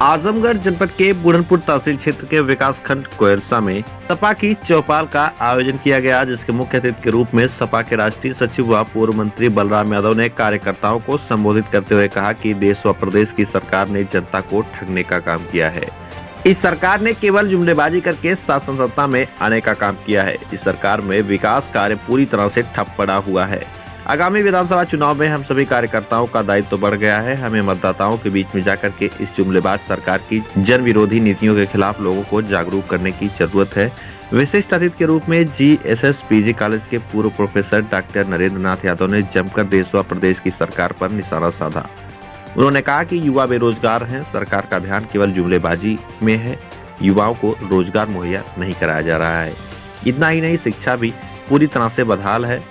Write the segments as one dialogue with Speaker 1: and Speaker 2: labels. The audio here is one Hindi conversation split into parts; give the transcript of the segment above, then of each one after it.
Speaker 1: आजमगढ़ जनपद के बुढ़नपुर तहसील क्षेत्र के विकास खंड कोयरसा में सपा की चौपाल का आयोजन किया गया, जिसके मुख्य अतिथि के रूप में सपा के राष्ट्रीय सचिव व पूर्व मंत्री बलराम यादव ने कार्यकर्ताओं को संबोधित करते हुए कहा कि देश व प्रदेश की सरकार ने जनता को ठगने का काम किया है। इस सरकार ने केवल जुमलेबाजी करके शासन सत्ता में आने का काम किया है। इस सरकार में विकास कार्य पूरी तरह से ठप पड़ा हुआ है। आगामी विधानसभा चुनाव में हम सभी कार्यकर्ताओं का दायित्व तो बढ़ गया है। हमें मतदाताओं के बीच में जाकर के इस जुमलेबाज सरकार की जन विरोधी नीतियों के खिलाफ लोगों को जागरूक करने की जरूरत है। विशिष्ट अतिथि के रूप में GSS PG कॉलेज के पूर्व प्रोफेसर डॉक्टर नरेंद्र नाथ यादव ने जमकर देश व प्रदेश की सरकार पर निशाना साधा। उन्होंने कहा कि युवा बेरोजगार हैं, सरकार का ध्यान केवल जुमलेबाजी में है, युवाओं को रोजगार मुहैया नहीं कराया जा रहा है। इतना ही नहीं, शिक्षा भी पूरी तरह से बदहाल है।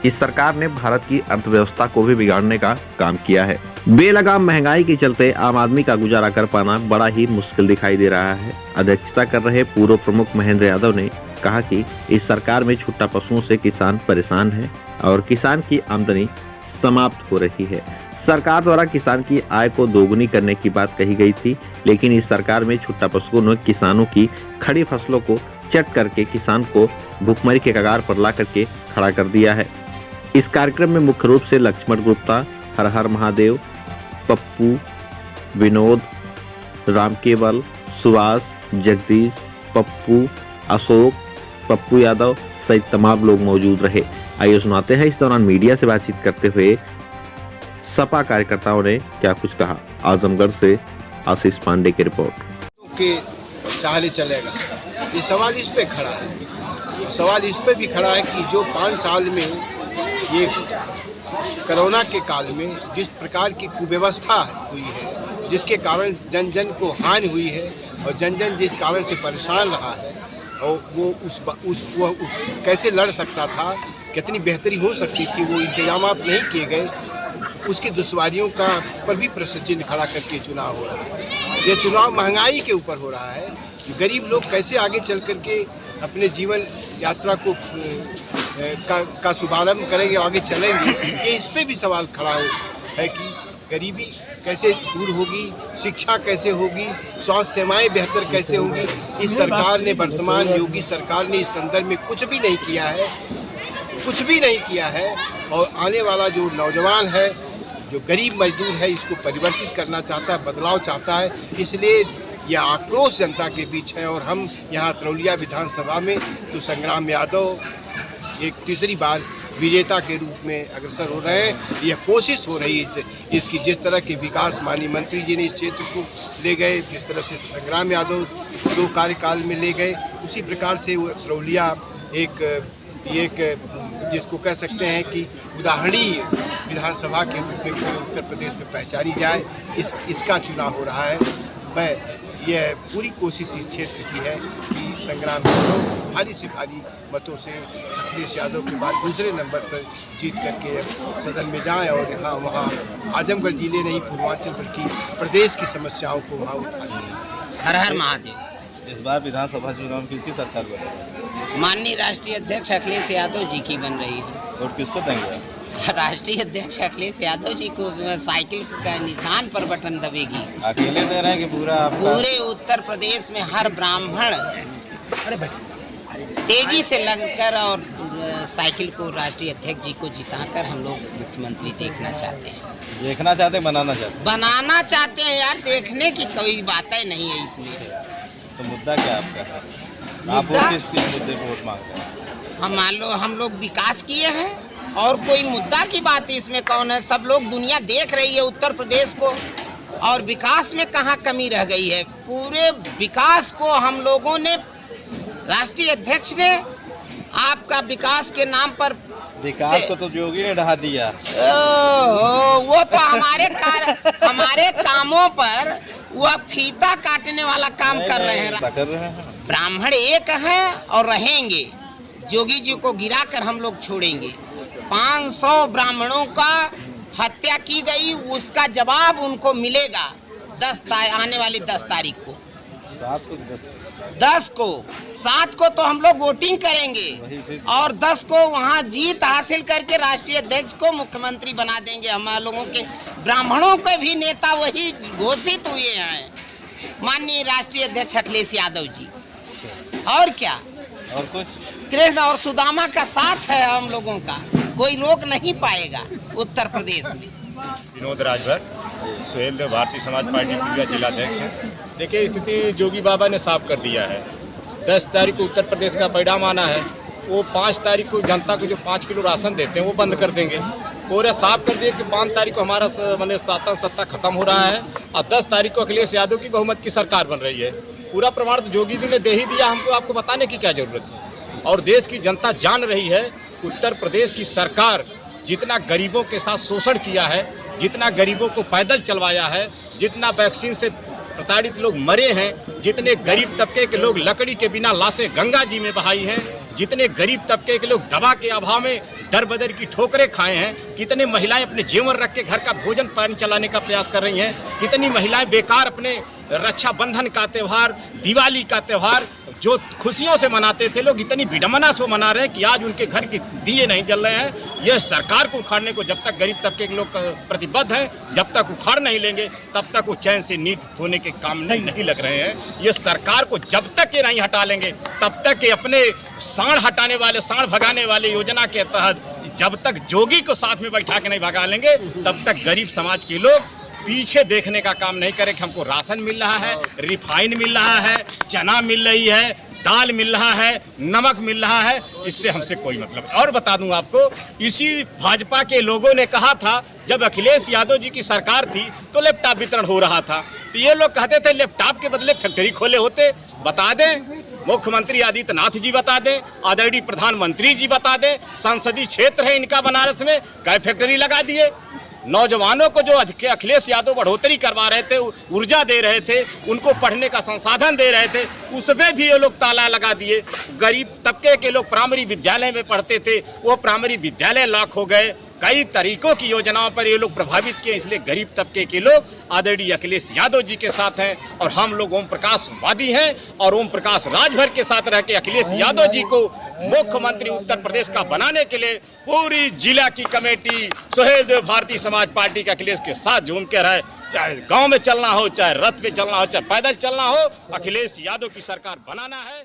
Speaker 1: इस सरकार ने भारत की अर्थव्यवस्था को भी बिगाड़ने का काम किया है। बेलगाम महंगाई के चलते आम आदमी का गुजारा कर पाना बड़ा ही मुश्किल दिखाई दे रहा है। अध्यक्षता कर रहे पूर्व प्रमुख महेंद्र यादव ने कहा कि इस सरकार में छुट्टा पशुओं से किसान परेशान है और किसान की आमदनी समाप्त हो रही है। सरकार द्वारा किसान की आय को दोगुनी करने की बात कही गई थी, लेकिन इस सरकार में छुट्टा पशुओं ने किसानों की खड़ी फसलों को चट करके किसान को भुखमरी के कगार पर ला करके खड़ा कर दिया है। इस कार्यक्रम में मुख्य रूप से लक्ष्मण गुप्ता, हर हर महादेव, पप्पू, विनोद, रामकेवल, सुभाष, जगदीश, पप्पू, अशोक, पप्पू यादव सहित तमाम लोग मौजूद रहे। आइए सुनाते हैं इस दौरान मीडिया से बातचीत करते हुए सपा कार्यकर्ताओं ने क्या कुछ कहा। आजमगढ़ से आशीष पांडे की रिपोर्ट।
Speaker 2: के चाहले चलेगा, ये सवाल इस पे खड़ा है। सवाल इस पे भी खड़ा है कि जो 5 साल में ये कोरोना के काल में जिस प्रकार की कुव्यवस्था हुई है, जिसके कारण जन जन को हानि हुई है और जन जन जिस कारण से परेशान रहा है, और वो कैसे लड़ सकता था, कितनी बेहतरी हो सकती थी, वो इंतजाम नहीं किए गए, उसकी दुश्वारियों का पर भी प्रश्न चिन्ह खड़ा करके चुनाव हो रहा है। ये चुनाव महंगाई के ऊपर हो रहा है। गरीब लोग कैसे आगे चल करके अपने जीवन यात्रा को का शुभारंभ करेंगे, आगे चलेंगे, ये इस पे भी सवाल खड़ा है कि गरीबी कैसे दूर होगी, शिक्षा कैसे होगी, स्वास्थ्य सेवाएं बेहतर कैसे होंगी। इस सरकार ने, वर्तमान योगी सरकार ने इस संदर्भ में कुछ भी नहीं किया है, कुछ भी नहीं किया है। और आने वाला जो नौजवान है, जो गरीब मजदूर है, इसको परिवर्तित करना चाहता है, बदलाव चाहता है। इसलिए यह आक्रोश जनता के बीच है। और हम यहाँ तरौलिया विधानसभा में तो संग्राम यादव एक तीसरी बार विजेता के रूप में अग्रसर हो रहे हैं। यह कोशिश हो रही है इसकी, जिस तरह के विकास माननीय मंत्री जी ने इस क्षेत्र को ले गए, जिस तरह से संग्राम यादव 2 कार्यकाल में ले गए, उसी प्रकार से वो तरौलिया एक जिसको कह सकते हैं कि उदाहरणीय विधानसभा के रूप में पूरे उत्तर प्रदेश में पहचानी जाए, इसका चुनाव हो रहा है। मैं यह पूरी कोशिश इस क्षेत्र की है कि संग्राम यादव भारी से भारी मतों से अखिलेश यादव के बाद दूसरे नंबर पर जीत करके सदन में जाएं और यहाँ वहाँ आजमगढ़ जिले नहीं, पूर्वांचल बल्कि प्रदेश की समस्याओं को वहाँ उठाएं।
Speaker 3: हर हर महादेव।
Speaker 4: इस बार विधानसभा चुनाव में किसकी सरकार बनेगी?
Speaker 3: माननीय राष्ट्रीय अध्यक्ष अखिलेश यादव जी की बन रही है।
Speaker 4: और किसको देंगे?
Speaker 3: राष्ट्रीय अध्यक्ष अखिलेश यादव जी को साइकिल का निशान पर बटन दबेगी।
Speaker 4: अकेले दे रहे हैं कि
Speaker 3: पूरे उत्तर प्रदेश में हर ब्राह्मण तेजी से लगकर और साइकिल को राष्ट्रीय अध्यक्ष जी को जिताकर हम लोग मुख्यमंत्री देखना चाहते हैं।
Speaker 4: देखना चाहते हैं, बनाना चाहते हैं
Speaker 3: यार, देखने की कोई बातें नहीं है इसमें।
Speaker 4: तो मुद्दा क्या आपका? आप किस मुद्दे पर वोट मांगते हैं?
Speaker 3: हम लोग विकास किए हैं और कोई मुद्दा की बात इसमें कौन है? सब लोग दुनिया देख रही है उत्तर प्रदेश को, और विकास में कहाँ कमी रह गई है। पूरे विकास को हम लोगों ने, राष्ट्रीय अध्यक्ष ने आपका विकास के नाम पर,
Speaker 4: विकास को तो योगी ने ढहा दिया।
Speaker 3: वो तो हमारे कामों पर वह फीता काटने वाला काम कर रहे हैं। ब्राह्मण एक हैं और रहेंगे। जोगी जी को गिराकर हम लोग छोड़ेंगे। 500 ब्राह्मणों का हत्या की गई, उसका जवाब उनको मिलेगा आने वाली 10 तारीख को। 10 को 7 को तो हम लोग वोटिंग करेंगे और 10 को वहाँ जीत हासिल करके राष्ट्रीय अध्यक्ष को मुख्यमंत्री बना देंगे। हम लोगों के ब्राह्मणों के भी नेता वही घोषित हुए हैं, माननीय राष्ट्रीय अध्यक्ष अखिलेश यादव जी। और क्या,
Speaker 4: और कुछ
Speaker 3: कृष्ण और सुदामा का साथ है हम लोगों का, कोई रोक नहीं पाएगा उत्तर प्रदेश में।
Speaker 5: विनोद राजभर, सुहेल देव भारतीय समाज पार्टी पूर्णिया जिलाध्यक्ष है। देखिए, स्थिति जोगी बाबा ने साफ कर दिया है। 10 तारीख को उत्तर प्रदेश का परिणाम आना है। वो 5 तारीख को जनता को जो 5 किलो राशन देते हैं वो बंद कर देंगे। पूरा साफ कर दिए कि 5 तारीख को हमारा मैंने शासन सत्ता खत्म हो रहा है और 10 तारीख को अखिलेश यादव की बहुमत की सरकार बन रही है। पूरा प्रमाण तो जोगी जी ने दे ही दिया, हमको आपको बताने की क्या जरूरत है। और देश की जनता जान रही है उत्तर प्रदेश की सरकार जितना गरीबों के साथ शोषण किया है, जितना गरीबों को पैदल चलवाया है, जितना वैक्सीन से प्रताड़ित लोग मरे हैं, जितने गरीब तबके के लोग लकड़ी के बिना लाशें गंगा जी में बहाई हैं, जितने गरीब तबके के लोग दवा के अभाव में दर बदर की ठोकरें खाए हैं, कितने महिलाएं अपने जेवर रख के घर का भोजन पानी चलाने का प्रयास कर रही हैं, कितनी महिलाएं बेकार अपने रक्षाबंधन का त्यौहार, दिवाली का त्यौहार जो खुशियों से मनाते थे लोग इतनी विडंबना से मना रहे हैं कि आज उनके घर के दिए नहीं जल रहे हैं। यह सरकार को उखाड़ने को जब तक गरीब तबके के लोग प्रतिबद्ध हैं, जब तक उखाड़ नहीं लेंगे तब तक वो चैन से नींद धोने के काम नहीं लग रहे हैं। ये सरकार को जब तक ये नहीं हटा लेंगे तब तक ये अपने सांड हटाने वाले, सांड भगाने वाले योजना के तहत जब तक जोगी को साथ में बैठा के नहीं भगा लेंगे तब तक गरीब समाज के लोग पीछे देखने का काम नहीं करें कि हमको राशन मिल रहा है, रिफाइन मिल रहा है, चना मिल रही है, दाल मिल रहा है, नमक मिल रहा है, इससे हमसे कोई मतलब नहीं। और बता दूं आपको, इसी भाजपा के लोगों ने कहा था जब अखिलेश यादव जी की सरकार थी तो लैपटॉप वितरण हो रहा था, तो ये लोग कहते थे लैपटॉप के बदले फैक्ट्री खोले होते। बता दें, मुख्यमंत्री आदित्यनाथ जी बता दें, आदरणीय प्रधानमंत्री जी बता दें, संसदीय क्षेत्र है इनका बनारस में, कई फैक्ट्री लगा दिए। नौजवानों को जो अखिलेश यादव बढ़ोतरी करवा रहे थे, ऊर्जा दे रहे थे, उनको पढ़ने का संसाधन दे रहे थे, उसमें भी ये लोग ताला लगा दिए। गरीब तबके के लोग प्राइमरी विद्यालय में पढ़ते थे, वो प्राइमरी विद्यालय लॉक हो गए। कई तरीकों की योजनाओं पर ये लोग प्रभावित किए, इसलिए गरीब तबके के लोग आदरणीय अखिलेश यादव जी के साथ हैं और हम लोग ओम प्रकाश वादी हैं और ओम प्रकाश राजभर के साथ रह के अखिलेश यादव जी को मुख्यमंत्री उत्तर प्रदेश का बनाने के लिए पूरी जिला की कमेटी सुहेल देव भारतीय समाज पार्टी के अखिलेश के साथ झूम के रहे। चाहे गांव में चलना हो, चाहे रथ पे चलना हो, चाहे पैदल चलना हो, अखिलेश यादव की सरकार बनाना है।